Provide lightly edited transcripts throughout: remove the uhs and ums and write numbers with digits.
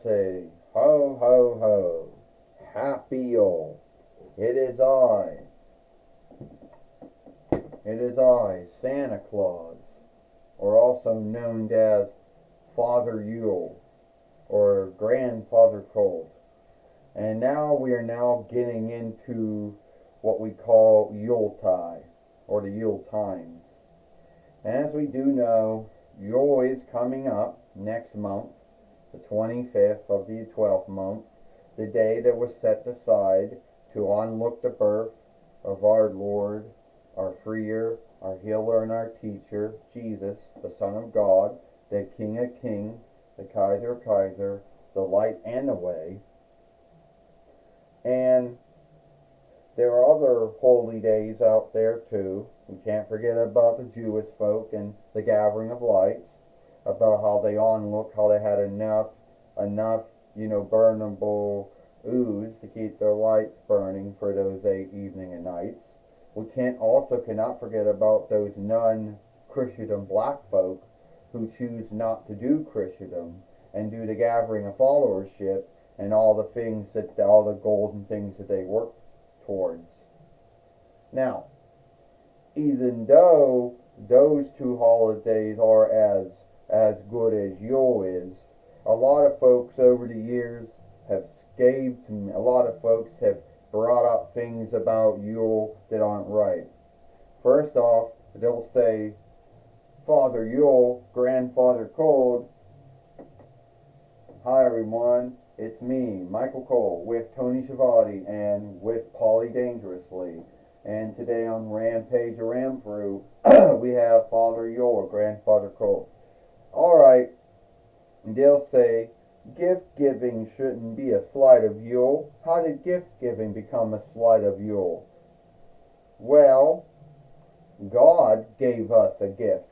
say, ho, ho, ho, happy Yule. It is I, Santa Claus, or also known as Father Yule, or Grandfather Cold. And now we are now getting into what we call Yuletide, or the Yule times. And as we do know, Yule is coming up next month, the 25th of the 12th month, the day that was set aside to onlook the birth of our Lord, our Freer, our Healer, and our Teacher, Jesus, the Son of God, the King of Kings, the Kaiser of Kaiser, the Light and the Way. And there are other holy days out there too. We can't forget about the Jewish folk and the gathering of lights, about how they onlook, how they had enough, burnable ooze to keep their lights burning for those 8 evening and nights. We cannot forget about those non-Christendom black folk who choose not to do Christendom and do the gathering of followership and all the goals and things that they work towards. Now, even though those two holidays are as good as Yule is, a lot of folks over the years have scaped me. A lot of folks have brought up things about Yule that aren't right. First off, they'll say, Father Yule, Grandfather Cold. Hi everyone, it's me, Michael Cole, with Tony Schiavone and with Polly Dangerously. And today on Rampage or Ram Through, we have Father Yule, Grandfather Cold. Alright, they'll say, gift giving shouldn't be a sleight of Yule. How did gift giving become a sleight of Yule? Well, God gave us a gift.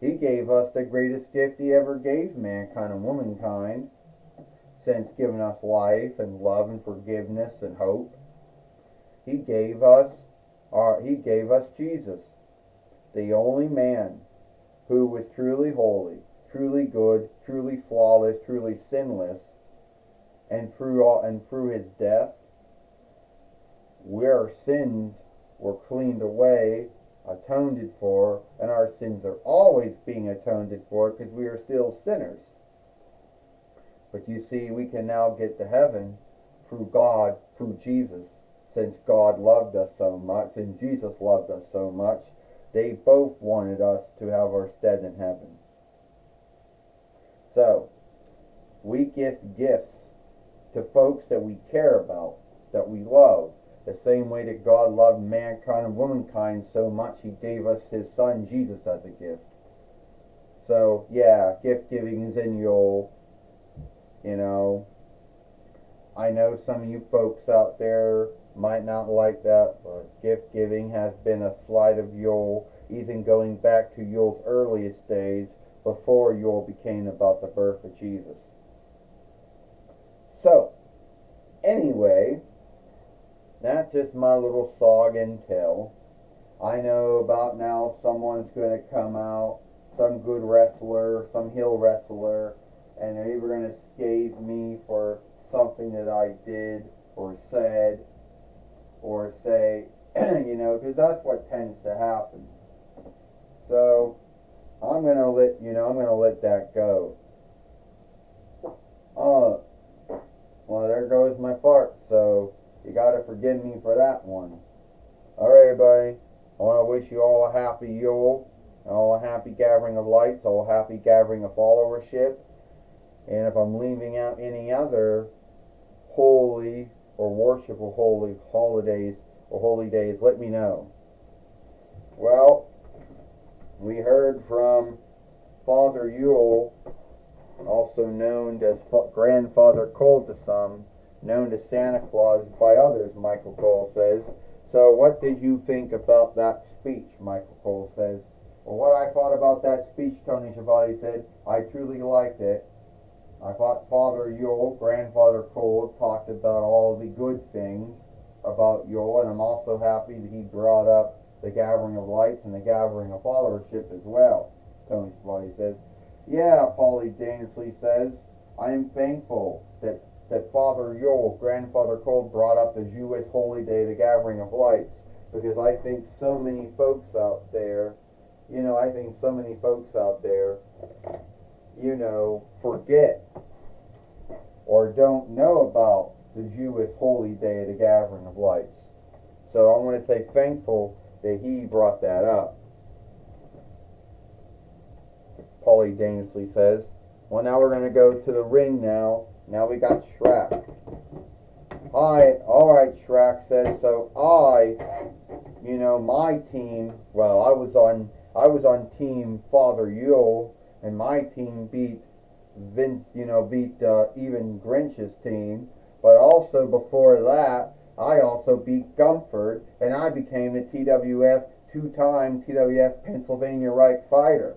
He gave us the greatest gift he ever gave mankind and womankind, since giving us life and love and forgiveness and hope. He gave us Jesus, the only man who was truly holy, truly good, truly flawless, truly sinless, and through his death, our sins were cleaned away, atoned for, and our sins are always being atoned for because we are still sinners. But you see, we can now get to heaven through God, through Jesus, since God loved us so much and Jesus loved us so much. They both wanted us to have our stead in heaven. So, we give gifts to folks that we care about, that we love, the same way that God loved mankind and womankind so much he gave us his son Jesus as a gift. So, yeah, gift giving is in Yule. I know some of you folks out there might not like that, but gift giving has been a sleight of Yule, even going back to Yule's earliest days, before Yule became about the birth of Jesus. So, anyway, that's just my little sog and tell. I know about now someone's going to come out, some good wrestler, some heel wrestler, and they're either going to scathe me for something that I did or said, or say, because that's what tends to happen. So, I'm gonna let that go. Well, there goes my fart, so you gotta forgive me for that one. Alright, everybody, I want to wish you all a happy Yule, all a happy gathering of lights, all a happy gathering of followership, and if I'm leaving out any other holy or worshipful holy holidays or holy days, let me know. Well, we heard from Father Yule, also known as Grandfather Cold to some, known as Santa Claus by others, Michael Cole says. So what did you think about that speech, Michael Cole says. Well, what I thought about that speech, Tony Schiavone said, I truly liked it. I thought Father Yule, Grandfather Cold, talked about all the good things about Yule, and I'm also happy that he brought up the gathering of lights and the gathering of followership as well, Tony Schiavone says. Yeah, Paulie Dangerously says, I am thankful that Father Yule, Grandfather Cold, brought up the Jewish holy day, the Gathering of Lights, because I think so many folks out there, forget or don't know about the Jewish holy day, the Gathering of Lights. So I want to say thankful that he brought that up. Paulie dangerously says, well, now we're going to go to the ring now. Now we got Shrek. Alright, Shrek says, so my team, well, I was on team Father Yule, and my team beat even Grinch's team, but also before that, I also beat Gumford, and I became the two-time TWF Pennsylvania Reich fighter.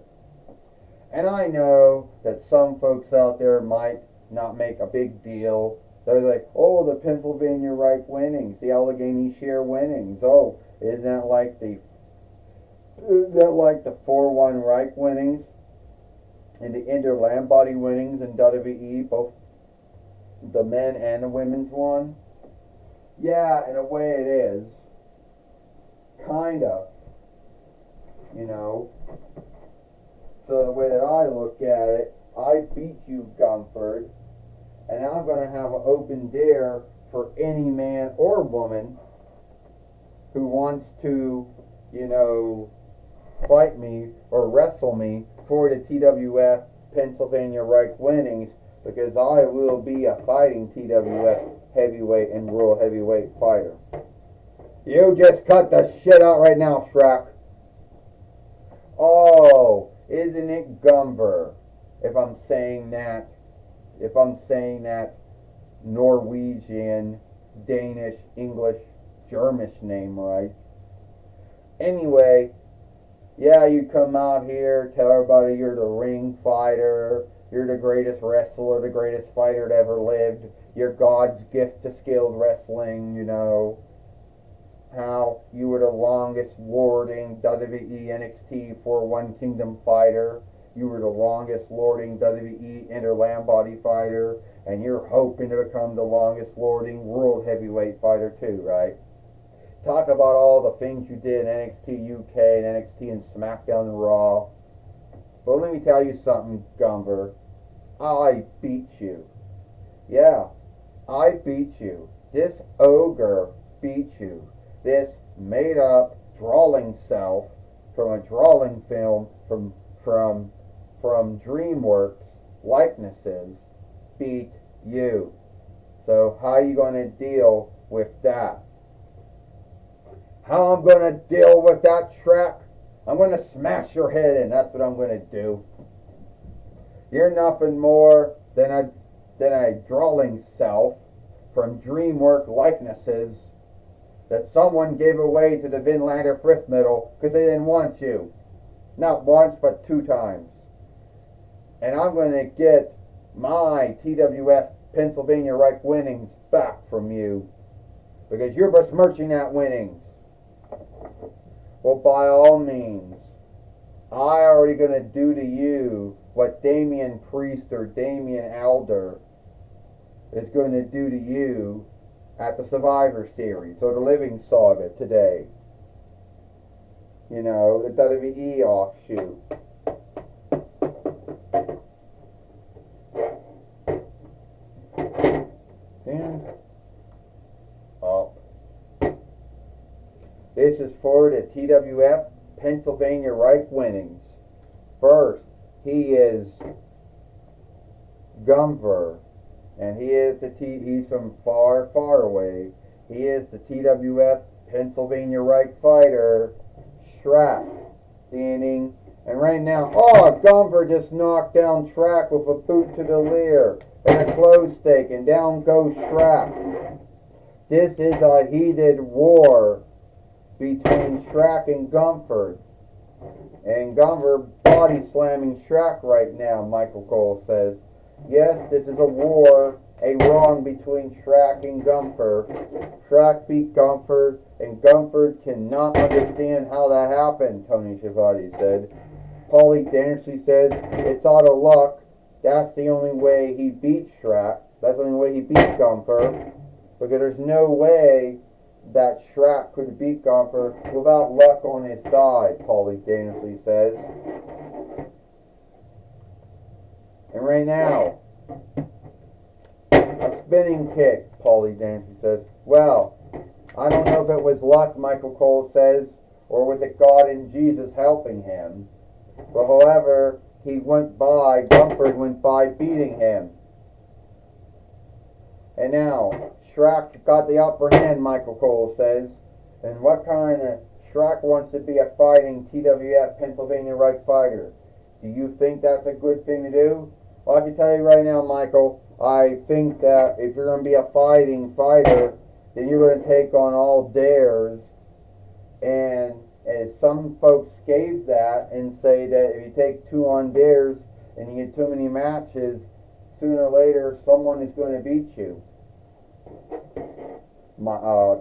And I know that some folks out there might not make a big deal. They're like, oh, the Pennsylvania Reich winnings, the Allegheny Share winnings. Oh, isn't that like the 4-1 Reich winnings and the Inter Land Body winnings in WWE, both the men and the women's one? Yeah, in a way it is. Kind of. So the way that I look at it, I beat you, Gumford, and I'm going to have an open dare for any man or woman who wants to, fight me or wrestle me for the TWF Pennsylvania Reich winnings, because I will be a fighting TWF heavyweight and world heavyweight fighter. You just cut the shit out right now, Shrek. Oh, isn't it Gumver? If I'm saying that Norwegian, Danish, English, Germish name right. Anyway, yeah, you come out here, tell everybody you're the ring fighter, you're the greatest wrestler, the greatest fighter that ever lived, you're God's gift to skilled wrestling, how you were the longest lording WWE NXT for One Kingdom fighter, you were the longest lording WWE Inter Land Body fighter, and you're hoping to become the longest lording world heavyweight fighter too, right? Talk about all the things you did in NXT UK and NXT and SmackDown and Raw. But let me tell you something, Gumver. I beat you. Yeah, I beat you. This ogre beat you. This made-up drawing self from a drawing film from DreamWorks likenesses beat you. So how are you going to deal with that? How I'm going to deal with that, Shrek? I'm going to smash your head in. That's what I'm going to do. You're nothing more than a drawing self from DreamWorks likenesses that someone gave away to the Vinlander Thrift Middle because they didn't want you. Not once, but 2 times. And I'm going to get my TWF Pennsylvania Reich winnings back from you because you're besmirching that winnings. Well, by all means, I already going to do to you what Damian Priest or Damian Elder is going to do to you at the Survivor Series or the Living Saga today. The WWE offshoot. Stand up. This is for the TWF Pennsylvania Reich winnings. First, he is Gumver, and he's from far, far away. He is the TWF Pennsylvania Reich fighter, Shrek. Standing. And right now, Gumver just knocked down Shrek with a boot to the rear and a close stake, and down goes Shrek. This is a heated war between Shrek and Gumford. And Gumver body slamming Shrek right now, Michael Cole says. Yes, this is a war, a wrong between Shrek and Gumford. Shrek beat Gumford, and Gumford cannot understand how that happened, Tony Schiavone said. Paulie dangerously says, it's out of luck. that's the only way he beats Shrek. That's the only way he beats Gunther. Because there's no way that Shrek could beat Gunther without luck on his side, Paulie Dangerously says. And right now, a spinning kick, Paulie Dangerously says. Well, I don't know if it was luck, Michael Cole says, or was it God and Jesus helping him. But however, Gunther went by beating him. And now, Shrek got the upper hand, Michael Cole says. And what kind of Shrek wants to be a fighting TWF Pennsylvania Reich fighter? Do you think that's a good thing to do? Well, I can tell you right now, Michael, I think that if you're going to be a fighting fighter, then you're going to take on all dares. And as some folks gave that and say that if you take 2 on dares and you get too many matches, sooner or later someone is going to beat you.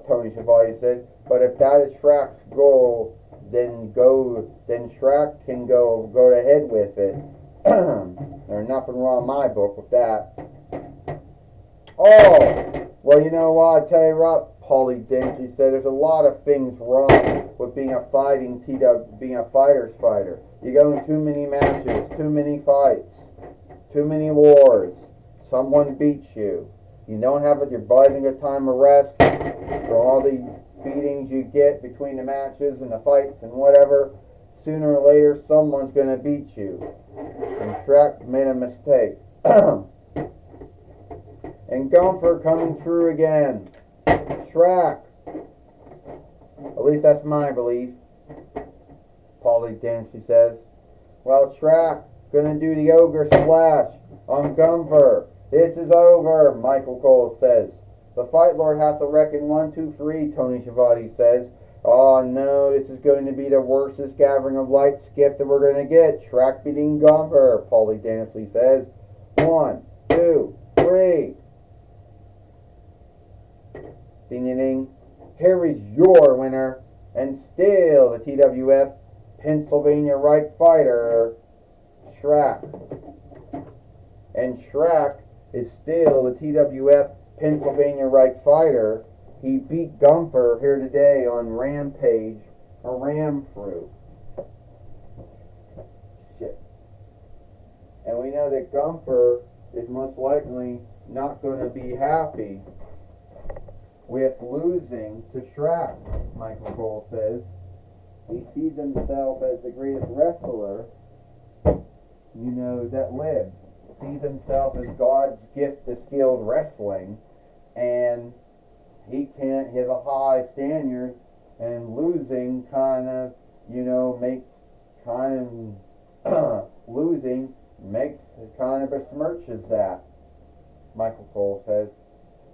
Tony Chevalier said. But if that is Shrek's goal, then Shrek can go to head with it. There's nothing wrong in my book with that. Oh, well, you know what? I tell you what, Paulie Dangerously said, there's a lot of things wrong with being a fighter's fighter. You go in too many matches, too many fights, too many wars. Someone beats you. You don't have your body a time of rest for all these beatings you get between the matches and the fights and whatever. Sooner or later, someone's going to beat you. And Shrek made a mistake. And Gunther coming through again. Shrek. At least that's my belief. Paulie Dangerously says. Well, Shrek gonna do the ogre splash on Gunther. This is over, Michael Cole says. The Fight Lord has to reckon 1, 2, 3, Tony Schiavone says. Oh no, this is going to be the worstest gathering of light skip that we're going to get. Shrek beating Gunther, Paulie Dangerously says. 1, 2, 3. Ding ding ding. Here is your winner, and still the TWF Pennsylvania Reich fighter, Shrek. And Shrek is still the TWF Pennsylvania Reich fighter. He beat Gunther here today on Rampage, a ram through. Shit. And we know that Gunther is most likely not going to be happy with losing to Shrek, Michael Cole says. He sees himself as the greatest wrestler, that lived. Sees himself as God's gift to skilled wrestling, and he has a high standard, and losing besmirches that, Michael Cole says.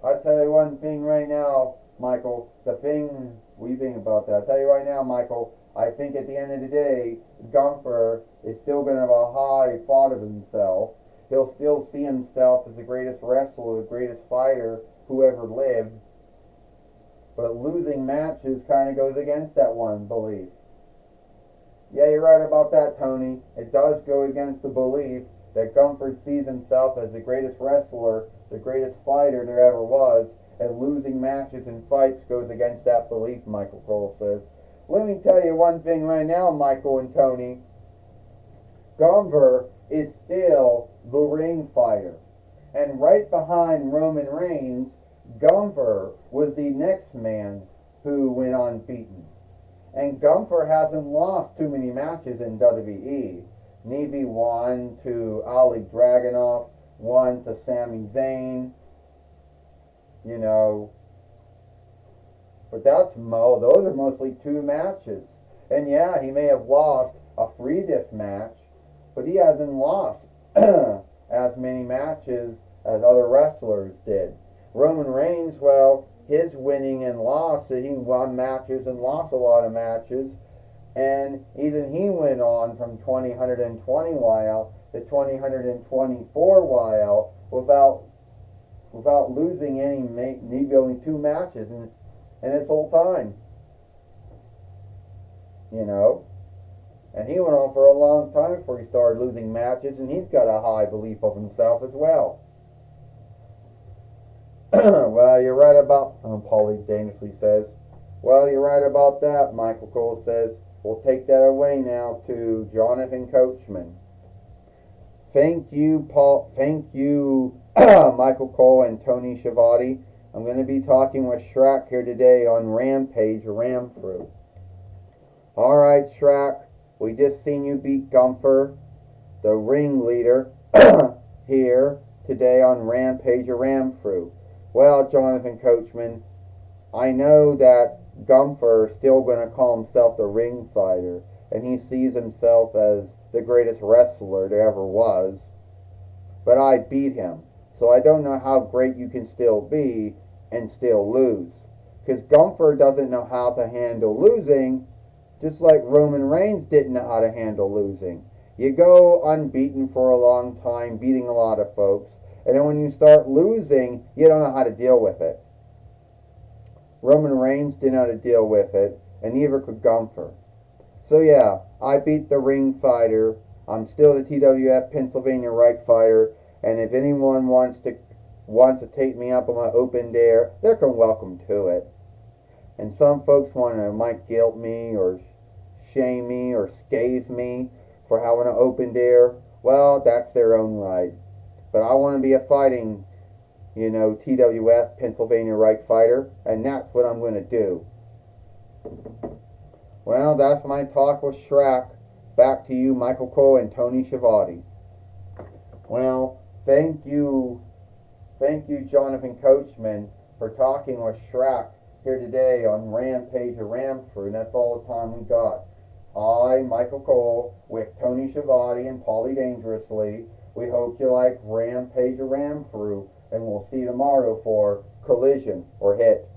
I'll tell you one thing right now, Michael, what do you think about that? I'll tell you right now, Michael, I think at the end of the day, Gunther is still going to have a high thought of himself. He'll still see himself as the greatest wrestler, the greatest fighter who ever lived. But losing matches kind of goes against that one belief. Yeah, you're right about that, Tony. It does go against the belief that Gunther sees himself as the greatest wrestler, the greatest fighter there ever was, and losing matches and fights goes against that belief, Michael Cole says. Let me tell you one thing right now, Michael and Tony. Gunther is still the ring fighter. And right behind Roman Reigns, Gunther was the next man who went unbeaten. And Gunther hasn't lost too many matches in WWE. Maybe one to Ali Dragunov, one to Sami Zayn, But those are mostly 2 matches. And yeah, he may have lost a free diff match, but he hasn't lost as many matches as other wrestlers did. Roman Reigns, well, his winning and loss, he won matches and lost a lot of matches, and even he went on from 2020 while to 2024 while without losing maybe only 2 matches in his whole time. And he went on for a long time before he started losing matches, and he's got a high belief of himself as well. Well, you're right about, Paulie dangerously says. Well, you're right about that, Michael Cole says. We'll take that away now to Jonathan Coachman. Thank you, Paul. Thank you, Michael Cole and Tony Schiavone. I'm going to be talking with Shrek here today on Rampage Ramthrough. All right, Shrek. We just seen you beat Gunther, the ringleader, here today on Rampage Ramthrough. Well, Jonathan Coachman, I know that Gunther is still going to call himself the ring fighter, and he sees himself as the greatest wrestler there ever was. But I beat him, so I don't know how great you can still be and still lose. Because Gunther doesn't know how to handle losing, just like Roman Reigns didn't know how to handle losing. You go unbeaten for a long time, beating a lot of folks, and then when you start losing, you don't know how to deal with it. Roman Reigns didn't know how to deal with it, and neither could Gunther. So yeah, I beat the ring fighter. I'm still the TWF Pennsylvania Right fighter, and if anyone wants to take me up on my open dare, they're welcome to it. And some folks might guilt me or shame me or scathe me for having an open dare. Well, that's their own right. But I want to be a fighting, TWF Pennsylvania Right fighter, and that's what I'm going to do. Well, that's my talk with Shrek. Back to you, Michael Cole and Tony Schiavone. Well, thank you, Jonathan Coachman, for talking with Shrek here today on Rampage Ramthrough, and that's all the time we got. I, Michael Cole, with Tony Schiavone and Paulie Dangerously. We hope you like Rampage Ramthrough, and we'll see you tomorrow for Collision or Hit.